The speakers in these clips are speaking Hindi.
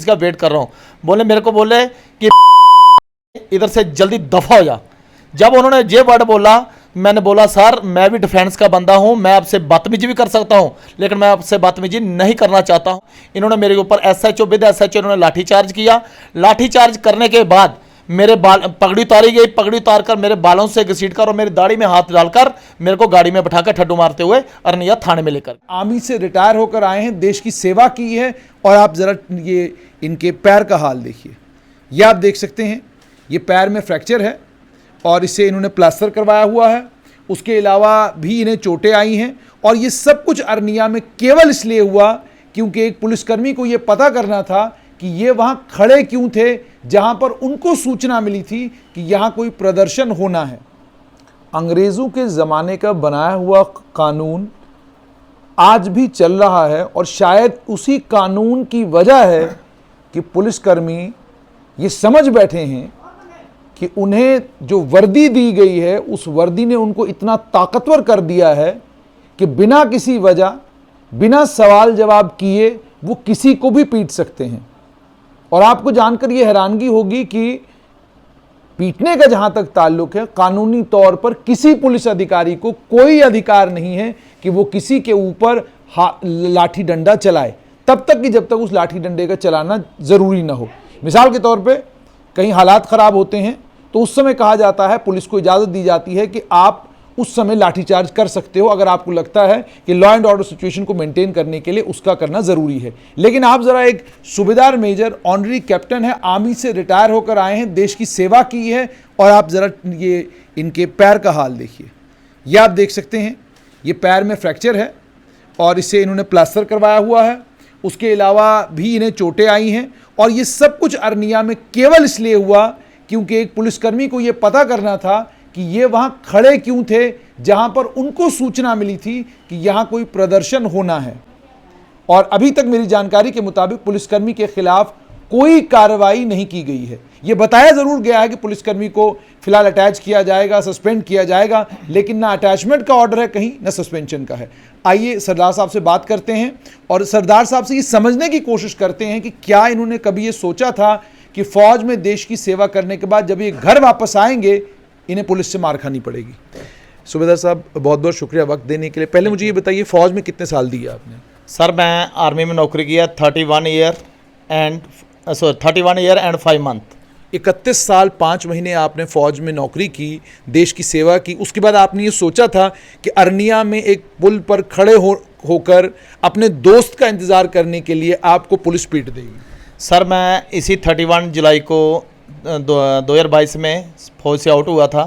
इसका वेट कर रहा हूँ। बोले मेरे को बोले कि इधर से जल्दी दफा हो जा। जब उन्होंने ये वर्ड बोला, मैंने बोला सर मैं भी डिफेंस का बंदा हूं, मैं आपसे बदतमीजी भी कर सकता हूं, लेकिन मैं आपसे बदतमीजी नहीं करना चाहता हूं। इन्होंने मेरे ऊपर एसएचओ विद एसएचओ इन्होंने लाठीचार्ज किया। लाठीचार्ज करने के बाद मेरे बाल पगड़ी उतारी गई। पगड़ी उतार कर मेरे बालों से घसीट कर और मेरी दाढ़ी में हाथ डालकर मेरे को गाड़ी में बैठाकर ठड्डू मारते हुए अरनिया थाने में लेकर। आर्मी से रिटायर होकर आए हैं, देश की सेवा की है। और आप जरा ये इनके पैर का हाल देखिए, ये आप देख सकते हैं, ये पैर में फ्रैक्चर है और इसे इन्होंने प्लास्टर करवाया हुआ है। उसके अलावा भी इन्हें चोटें आई हैं और ये सब कुछ अरनिया में केवल इसलिए हुआ क्योंकि एक पुलिसकर्मी को ये पता करना था कि ये वहाँ खड़े क्यों थे जहाँ पर उनको सूचना मिली थी कि यहाँ कोई प्रदर्शन होना है। अंग्रेज़ों के ज़माने का बनाया हुआ कानून आज भी चल रहा है और शायद उसी कानून की वजह है कि पुलिसकर्मी ये समझ बैठे हैं कि उन्हें जो वर्दी दी गई है उस वर्दी ने उनको इतना ताकतवर कर दिया है कि बिना किसी वजह, बिना सवाल जवाब किए वो किसी को भी पीट सकते हैं। और आपको जानकर ये हैरानगी होगी कि पीटने का जहां तक ताल्लुक है, कानूनी तौर पर किसी पुलिस अधिकारी को कोई अधिकार नहीं है कि वो किसी के ऊपर लाठी डंडा चलाए, तब तक कि जब तक उस लाठी डंडे का चलाना ज़रूरी ना हो। मिसाल के तौर पे कहीं हालात ख़राब होते हैं तो उस समय कहा जाता है, पुलिस को इजाज़त दी जाती है कि आप उस समय लाठीचार्ज कर सकते हो अगर आपको लगता है कि लॉ एंड ऑर्डर सिचुएशन को मेंटेन करने के लिए उसका करना ज़रूरी है। लेकिन आप ज़रा एक सूबेदार मेजर ऑनरी कैप्टन है, आर्मी से रिटायर होकर आए हैं, देश की सेवा की है। और आप ज़रा ये इनके पैर का हाल देखिए, ये आप देख सकते हैं, ये पैर में फ्रैक्चर है और इसे इन्होंने प्लास्टर करवाया हुआ है। उसके अलावा भी इन्हें चोटें आई हैं और ये सब कुछ अरनिया में केवल इसलिए हुआ क्योंकि एक पुलिसकर्मी को ये पता करना था कि ये वहाँ खड़े क्यों थे जहाँ पर उनको सूचना मिली थी कि यहाँ कोई प्रदर्शन होना है। और अभी तक मेरी जानकारी के मुताबिक पुलिसकर्मी के खिलाफ कोई कार्रवाई नहीं की गई है। ये बताया ज़रूर गया है कि पुलिसकर्मी को फिलहाल अटैच किया जाएगा, सस्पेंड किया जाएगा, लेकिन ना अटैचमेंट का ऑर्डर है कहीं, ना सस्पेंशन का है। आइए सरदार साहब से बात करते हैं और सरदार साहब से ये समझने की कोशिश करते हैं कि क्या इन्होंने कभी ये सोचा था कि फ़ौज में देश की सेवा करने के बाद जब ये घर वापस आएंगे इन्हें पुलिस से मार खानी पड़ेगी। सूबेदार साहब बहुत बहुत शुक्रिया वक्त देने के लिए। पहले मुझे ये बताइए, फ़ौज में कितने साल दिए आपने? सर मैं आर्मी में नौकरी किया 31 ईयर एंड 5 मंथ। 31 साल 5 महीने आपने फ़ौज में नौकरी की, देश की सेवा की। उसके बाद आपने ये सोचा था कि अरनिया में एक पुल पर खड़े होकर अपने दोस्त का इंतज़ार करने के लिए आपको पुलिस पीट देगी। सर मैं इसी 31 जुलाई को 2022 में फौज से आउट हुआ था।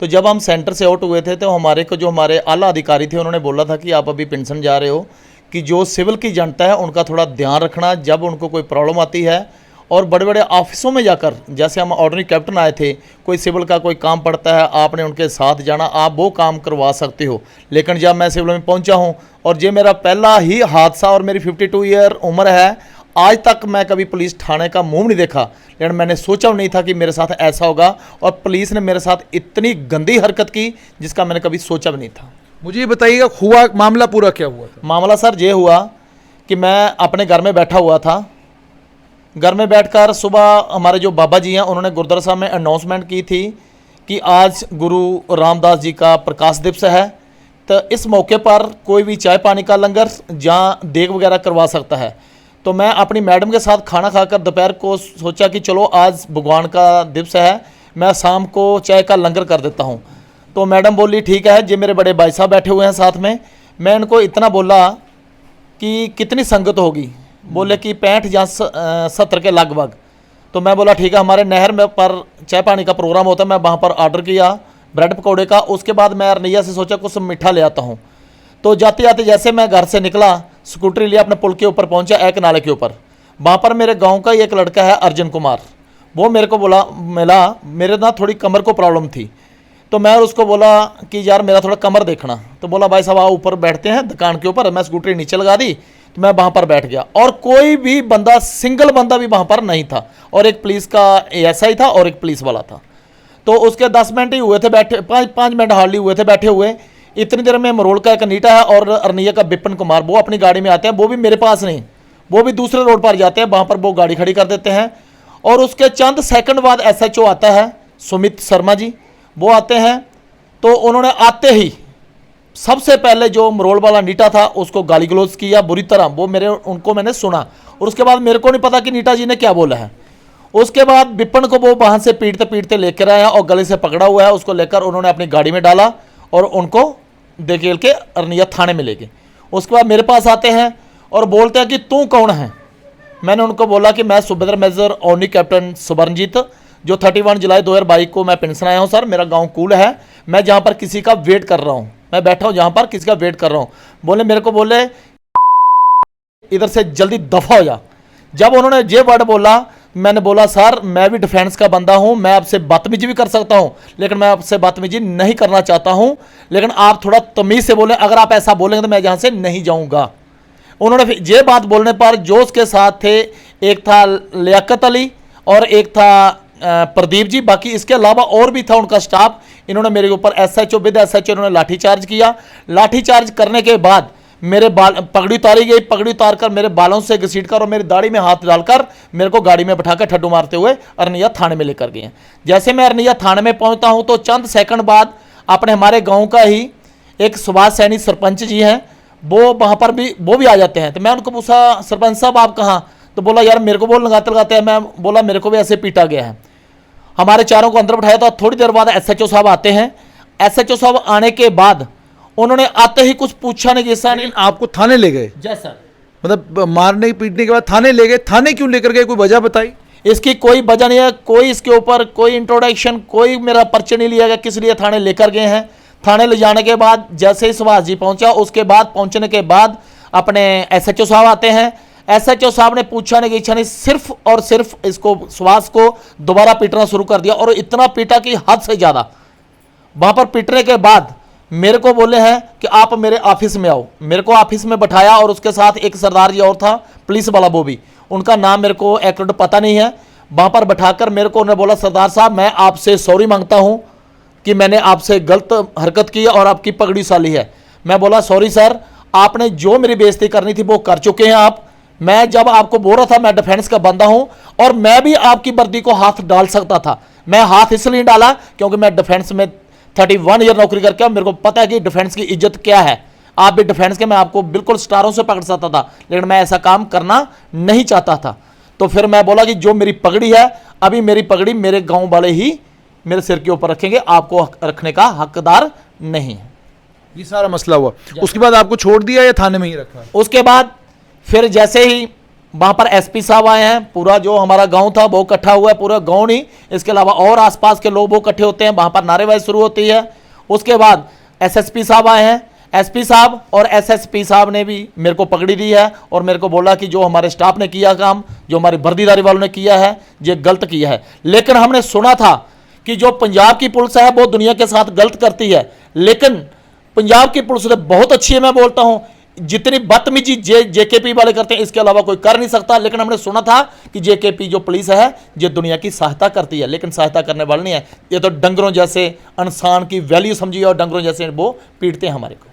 तो जब हम सेंटर से आउट हुए थे तो हमारे आला अधिकारी थे, उन्होंने बोला था कि आप अभी पेंशन जा रहे हो, कि जो सिविल की जनता है उनका थोड़ा ध्यान रखना जब उनको कोई प्रॉब्लम आती है। और बड़े बड़े ऑफिसों में जाकर, जैसे हम ऑर्डिनरी कैप्टन आए थे, कोई सिविल का कोई काम पड़ता है, आपने उनके साथ जाना, आप वो काम करवा सकते हो। लेकिन जब मैं सिविल में पहुंचा हूं और ये मेरा पहला ही हादसा और मेरी 52 ईयर उम्र है, आज तक मैं कभी पुलिस थाने का मुंह नहीं देखा, लेकिन मैंने सोचा नहीं था कि मेरे साथ ऐसा होगा। और पुलिस ने मेरे साथ इतनी गंदी हरकत की जिसका मैंने कभी सोचा भी नहीं था। मुझे ये बताइएगा, हुआ मामला पूरा क्या हुआ था? मामला सर ये हुआ कि मैं अपने घर में बैठा हुआ था। घर में बैठकर सुबह हमारे जो बाबा जी हैं उन्होंने गुरुद्वारा साहब में अनाउंसमेंट की थी कि आज गुरु रामदास जी का प्रकाश दिवस है, तो इस मौके पर कोई भी चाय पानी का लंगर जहाँ देग वगैरह करवा सकता है। तो मैं अपनी मैडम के साथ खाना खाकर दोपहर को सोचा कि चलो आज भगवान का दिवस है, मैं शाम को चाय का लंगर कर देता हूँ। तो मैडम बोली ठीक है, जी मेरे बड़े भाई साहब बैठे हुए हैं साथ में। मैं इनको इतना बोला कि कितनी संगत होगी, बोले कि 65 या 70 के लगभग। तो मैं बोला ठीक है, हमारे नहर में पर चाय पानी का प्रोग्राम होता है, मैं वहाँ पर ऑर्डर किया ब्रेड पकौड़े का। उसके बाद मैं अरनिया से सोचा कुछ मीठा ले आता हूँ। तो जाते जाते जैसे मैं घर से निकला, स्कूटरी लिया, अपने पुल के ऊपर पहुंचा, एक नाले के ऊपर। वहाँ पर मेरे गांव का एक लड़का है अर्जुन कुमार, वो मेरे को मिला। मेरे ना थोड़ी कमर को प्रॉब्लम थी, तो मैं उसको बोला कि यार मेरा थोड़ा कमर देखना। तो बोला भाई साहब आओ ऊपर बैठते हैं दुकान के ऊपर। मैं स्कूटरी नीचे लगा दी, तो मैं वहाँ पर बैठ गया और कोई भी बंदा, सिंगल बंदा भी वहाँ पर नहीं था। और एक पुलिस का एएसआई था और एक पुलिस वाला था। तो उसके 10 मिनट ही हुए थे बैठे, 5 मिनट हार्डली हुए थे बैठे हुए। इतनी देर में मरोड़ का एक नीटा है और अरनिया का विपिन कुमार, वो अपनी गाड़ी में आते हैं, वो भी मेरे पास नहीं, वो भी दूसरे रोड पर जाते हैं, वहाँ पर वो गाड़ी खड़ी कर देते हैं। और उसके चंद सेकंड बाद एसएचओ आता है, सुमित शर्मा जी, वो आते हैं। तो उन्होंने आते ही सबसे पहले जो मरोड़ वाला नीटा था उसको गाली गलौज किया बुरी तरह, वो उनको मैंने सुना। और उसके बाद मेरे को नहीं पता कि नीटा जी ने क्या बोला है। उसके बाद विपिन को वो वहाँ से पीटते पीटते लेकर आया और गले से पकड़ा हुआ है, उसको लेकर उन्होंने अपनी गाड़ी में डाला और उनको धकेल के अरनिया थाने में ले गए। उसके बाद मेरे पास आते हैं और बोलते हैं कि तू कौन है। मैंने उनको बोला कि मैं सुबेदार मेजर ओनी कैप्टन सुबर्णजीत, जो 31 जुलाई 2022 को मैं पेंशन आया हूँ सर। मेरा गांव कूल है, मैं जहाँ पर किसी का वेट कर रहा हूँ, मैं बैठा हूँ जहाँ पर किसी का वेट कर रहा हूँ। बोले मेरे को बोले इधर से जल्दी दफा हो जा। जब उन्होंने ये वर्ड बोला, मैंने बोला सर मैं भी डिफेंस का बंदा हूं, मैं आपसे बदतमीजी भी कर सकता हूं, लेकिन मैं आपसे बदतमीजी नहीं करना चाहता हूं, लेकिन आप थोड़ा तमीज से बोलें, अगर आप ऐसा बोलेंगे तो मैं यहां से नहीं जाऊंगा। उन्होंने फिर ये बात बोलने पर जो उसके साथ थे, एक था लियाकत अली और एक था प्रदीप जी, बाकी इसके अलावा और भी था उनका स्टाफ। इन्होंने मेरे ऊपर एसएचओ विद एसएचओ इन्होंने लाठीचार्ज किया। लाठीचार्ज करने के बाद मेरे बाल पगड़ी उतारी गई, पगड़ी उतार कर मेरे बालों से घसीट कर और मेरी दाढ़ी में हाथ डालकर मेरे को गाड़ी में बैठाकर ठड्डू मारते हुए अरनिया थाने में लेकर गए। जैसे मैं अरनिया थाने में पहुंचता हूं तो चंद सेकंड बाद अपने हमारे गांव का ही एक सुभाष सैनी सरपंच जी हैं, वो वहां पर भी वो भी आ जाते हैं। तो मैं उनको पूछा सरपंच साहब आप कहाँ, तो बोला यार मेरे को बोल लगाते लगाते हैं। मैं बोला मेरे को भी ऐसे पीटा गया है। हमारे चारों को अंदर बैठाया। तो थोड़ी देर बाद एसएचओ साहब आते हैं। एसएचओ साहब आने के बाद उन्होंने आते ही कुछ पूछा नहीं, जैसा नहीं। आपको थाने ले गए? जय सर। मतलब मारने पीटने के बाद थाने ले गए? थाने क्यों लेकर गए, कोई वजह बताई? इसकी कोई वजह नहीं है, कोई इसके ऊपर कोई इंट्रोडक्शन, कोई मेरा परिचय नहीं लिया गया किस लिए थाने लेकर गए हैं। थाने ले जाने के बाद जैसे ही सुभाष जी पहुंचा, उसके बाद पहुंचने के बाद अपने एसएचओ साहब आते हैं। एसएचओ साहब ने पूछने की इच्छा नहीं, सिर्फ और सिर्फ इसको सुभाष को दोबारा पीटना शुरू कर दिया और इतना पीटा कि हद से ज़्यादा। वहां पर पीटने के बाद मेरे को बोले हैं कि आप मेरे ऑफिस में आओ। मेरे को ऑफिस में बैठाया और उसके साथ एक सरदार जी और था पुलिस वाला, वो भी, उनका नाम मेरे को एक्यूरेट पता नहीं है। वहां पर बैठाकर मेरे को उन्होंने बोला सरदार साहब मैं आपसे सॉरी मांगता हूं कि मैंने आपसे गलत हरकत की और आपकी पगड़ी साली है। मैं बोला सॉरी सर, आपने जो मेरी बेइज्जती करनी थी वो कर चुके हैं आप। मैं जब आपको बोल रहा था मैं डिफेंस का बंदा हूं और मैं भी आपकी वर्दी को हाथ डाल सकता था। मैं हाथ इसलिए डाला क्योंकि मैं डिफेंस में 31 ईयर नौकरी करके मेरे को पता है कि डिफेंस की इज्जत क्या है। आप भी डिफेंस के, मैं आपको बिल्कुल स्टारों से पकड़ सकता था, लेकिन मैं ऐसा काम करना नहीं चाहता था। तो फिर मैं बोला कि जो मेरी पगड़ी है, अभी मेरी पगड़ी मेरे गांव वाले ही मेरे सिर के ऊपर रखेंगे, आपको रखने का हकदार नहीं है। ये सारा मसला हुआ। उसके बाद आपको छोड़ दिया या थाने में ही रखा? उसके बाद फिर जैसे ही वहां पर एसपी साहब आए हैं, पूरा जो हमारा गांव था वो इकट्ठा हुआ है, पूरा गांव नहीं, इसके अलावा और आसपास के लोग वो इकट्ठे होते हैं, वहां पर नारेबाजी शुरू होती है। उसके बाद एसएसपी साहब आए हैं। एसपी साहब और एसएसपी साहब ने भी मेरे को पकड़ी दी है और मेरे को बोला कि जो हमारे स्टाफ ने किया काम, जो हमारी वर्दीदारी वालों ने किया है, ये गलत किया है। लेकिन हमने सुना था कि जो पंजाब की पुलिस है वो दुनिया के साथ गलत करती है, लेकिन पंजाब की पुलिस तो बहुत अच्छी है। मैं बोलता हूं जितनी बदतमीजी जेकेपी वाले करते हैं इसके अलावा कोई कर नहीं सकता। लेकिन हमने सुना था कि जेकेपी जो पुलिस है ये दुनिया की सहायता करती है, लेकिन सहायता करने वाले नहीं है, ये तो डंगरों जैसे इंसान की वैल्यू समझिए और डंगरों जैसे वो पीटते हैं हमारे को।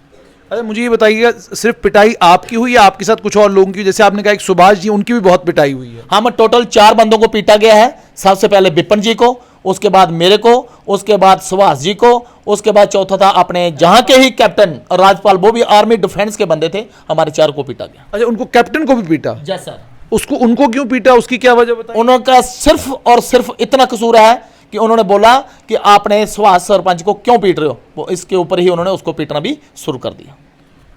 अरे मुझे ये बताइएगा, सिर्फ पिटाई आपकी हुई या आपके साथ कुछ और लोगों की? जैसे आपने कहा एक सुभाष जी, उनकी भी बहुत पिटाई हुई है। हम टोटल 4 बंदों को पीटा गया है। सबसे पहले विपिन जी को, उसके बाद मेरे को, उसके बाद सुभाष जी को, उसके बाद चौथा था अपने जहां के ही कैप्टन राजपाल, वो भी आर्मी डिफेंस के बंदे थे। हमारे 4 को पीटा गया। अच्छा, उनको कैप्टन को भी पीटा? जय सर। उनको क्यों पीटा, उसकी क्या वजह बताइए? उनका सिर्फ और सिर्फ इतना कसूर है कि उन्होंने बोला कि आपने सुभाष सरपंच को क्यों पीट रहे हो, वो इसके ऊपर ही उन्होंने उसको पीटना भी शुरू कर दिया।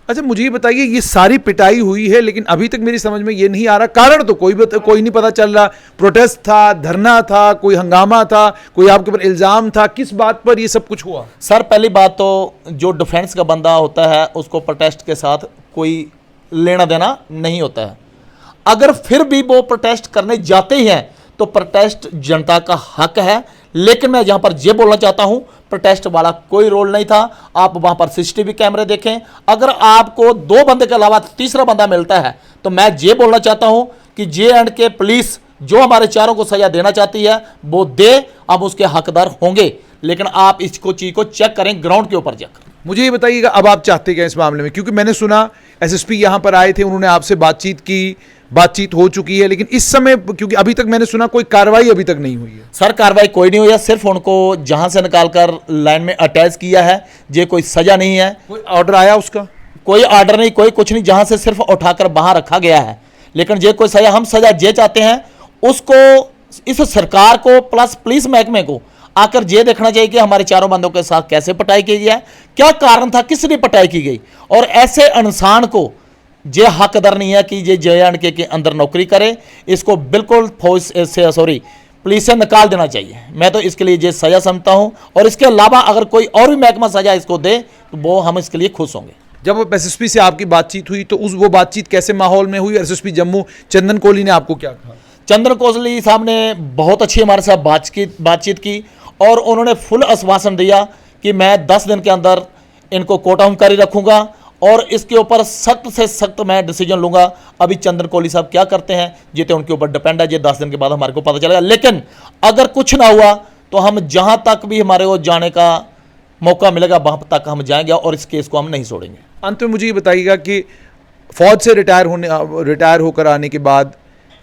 अच्छा मुझे ये बताइए, ये सारी पिटाई हुई है लेकिन अभी तक मेरी समझ में ये नहीं आ रहा कारण तो कोई नहीं पता चल रहा। प्रोटेस्ट था, धरना था, कोई हंगामा था, कोई आपके ऊपर इल्जाम था, किस बात पर ये सब कुछ हुआ? सर पहली बात तो जो डिफेंस का बंदा होता है उसको प्रोटेस्ट के साथ कोई लेना देना नहीं होता है। अगर फिर भी वो प्रोटेस्ट करने जाते ही हैं तो प्रोटेस्ट जनता का हक है, लेकिन मैं जहां पर ये बोलना चाहता हूं प्रोटेस्ट वाला कोई रोल नहीं था। आप वहां पर सीसीटीवी कैमरे देखें, अगर आपको 2 बंदे के अलावा तीसरा बंदा मिलता है तो मैं ये बोलना चाहता हूं कि J&K पुलिस जो हमारे चारों को सजा देना चाहती है वो दे, अब उसके हकदार होंगे। लेकिन आप इसको चीज को चेक करें, ग्राउंड के ऊपर जाकर। मुझे ये बताइएगा अब आप चाहते क्या इस मामले में? क्योंकि मैंने सुना एसएसपी यहाँ पर आए थे, उन्होंने आपसे बातचीत की, बातचीत हो चुकी है, लेकिन इस समय क्योंकि अभी तक मैंने सुना कोई कार्रवाई अभी तक नहीं हुई है। सर कार्रवाई कोई नहीं हुई है, सिर्फ उनको जहां से निकालकर लाइन में अटैच किया है, ये कोई सजा नहीं है। कोई ऑर्डर आया उसका? कोई ऑर्डर नहीं, कोई कुछ नहीं, जहां से सिर्फ उठाकर बाहर रखा गया है। लेकिन ये कोई सजा, हम सजा ये चाहते हैं उसको, इस सरकार को प्लस पुलिस महकमे को आकर ये देखना चाहिए कि हमारे चारों बंदों के साथ कैसे पिटाई की गई है, क्या कारण था, किसने पिटाई की गई, और ऐसे इंसान को ये हकदार नहीं है कि ये JNK के अंदर नौकरी करे। इसको बिल्कुल फौज से पुलिस से निकाल देना चाहिए। मैं तो इसके लिए ये सजा समझता हूं, और इसके अलावा अगर कोई और भी महकमा सजा इसको दे तो वो हम इसके लिए खुश होंगे। जब SSP से आपकी बातचीत हुई तो वो बातचीत कैसे माहौल में हुई? SSP जम्मू चंदन कोहली ने आपको क्या कहा? चंदन कोहली साहब ने बहुत अच्छी हमारे साथ बातचीत की, और उन्होंने फुल आश्वासन दिया कि मैं 10 दिन के अंदर इनको कोटा हुमकारी रखूंगा, और इसके ऊपर सख्त से सख्त मैं डिसीजन लूंगा। अभी चंदन कोहली साहब क्या करते हैं ये तो उनके ऊपर डिपेंड है, ये 10 दिन के बाद हमारे को पता चलेगा। लेकिन अगर कुछ ना हुआ तो हम जहां तक भी हमारे को जाने का मौका मिलेगा वहां तक हम जाएंगे, और इस केस को हम नहीं छोड़ेंगे। अंत में मुझे ये बताइएगा कि फौज से रिटायर होकर आने के बाद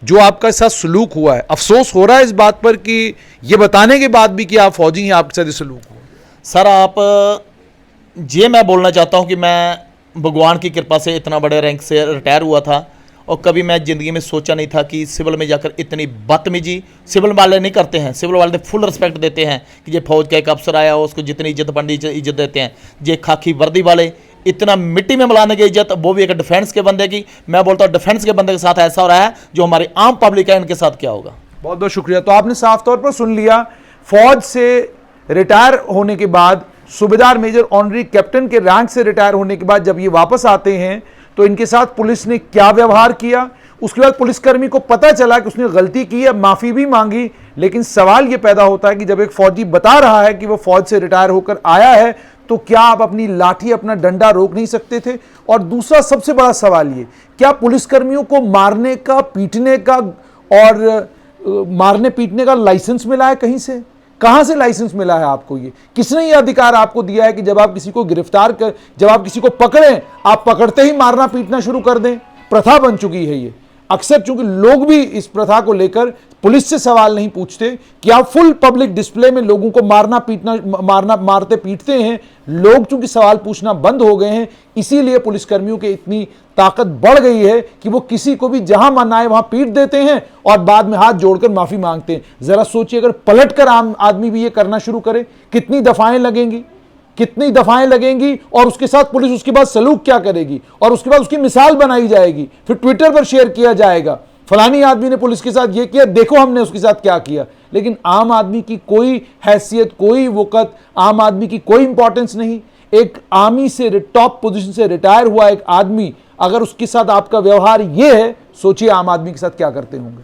जो आपका साथ सलूक हुआ है, अफसोस हो रहा है इस बात पर कि ये बताने के बाद भी कि आप फौजी हैं, आपके साथ ये सलूक हुआ? सर ये मैं बोलना चाहता हूं कि मैं भगवान की कृपा से इतना बड़े रैंक से रिटायर हुआ था, और कभी मैं ज़िंदगी में सोचा नहीं था कि सिविल में जाकर इतनी बदतमीजी सिविल वाले नहीं करते हैं। सिविल वाले फुल रिस्पेक्ट देते हैं कि ये फौज का एक अफसर आया हो उसको जितनी इज्जत बनती इज्जत देते हैं। ये खाकी वर्दी वाले इतना मिट्टी में मिलाने की इज्जत, वो भी एक डिफेंस के बंदे की। मैं बोलता हूँ डिफेंस के बंदे के साथ ऐसा हो रहा है, जो हमारी आम पब्लिक है इनके साथ क्या होगा। बहुत बहुत शुक्रिया। तो आपने साफ तौर पर सुन लिया, फौज से रिटायर होने के बाद, सूबेदार मेजर ऑनरी कैप्टन के रैंक से रिटायर होने के बाद जब ये वापस आते हैं तो इनके साथ पुलिस ने क्या व्यवहार किया, उसके बाद पुलिसकर्मी को पता चला कि उसने गलती की है, माफी भी मांगी। लेकिन सवाल यह पैदा होता है कि जब एक फौजी बता रहा है कि वो फौज से रिटायर होकर आया है, तो क्या आप अपनी लाठी, अपना डंडा रोक नहीं सकते थे? और दूसरा सबसे बड़ा सवाल ये, क्या पुलिसकर्मियों को मारने का, पीटने का और मारने पीटने का लाइसेंस मिला है कहीं से? कहां से लाइसेंस मिला है आपको? ये किसने ये अधिकार आपको दिया है कि जब आप किसी को गिरफ्तार कर, जब आप किसी को पकड़ें, आप पकड़ते ही मारना पीटना शुरू कर दें? प्रथा बन चुकी है ये। अक्सर चूंकि लोग भी इस प्रथा को लेकर पुलिस से सवाल नहीं पूछते कि आप फुल पब्लिक डिस्प्ले में लोगों को मारते पीटते हैं, लोग चूंकि सवाल पूछना बंद हो गए हैं, इसीलिए पुलिसकर्मियों की इतनी ताकत बढ़ गई है कि वो किसी को भी जहां मन आए वहां पीट देते हैं और बाद में हाथ जोड़कर माफी मांगते हैं। जरा सोचिए, अगर पलटकर आम आदमी भी ये करना शुरू करे, कितनी दफाएं लगेंगी, कितनी दफाएं लगेंगी, और उसके साथ पुलिस उसके बाद सलूक क्या करेगी, और उसके बाद उसकी मिसाल बनाई जाएगी, फिर ट्विटर पर शेयर किया जाएगा, फलानी आदमी ने पुलिस के साथ ये किया, देखो हमने उसके साथ क्या किया। लेकिन आम आदमी की कोई हैसियत, कोई वक़्त, आम आदमी की कोई इंपॉर्टेंस नहीं। एक आर्मी से टॉप पोजीशन से रिटायर हुआ एक आदमी, अगर उसके साथ आपका व्यवहार ये है, सोचिए आम आदमी के साथ क्या करते होंगे।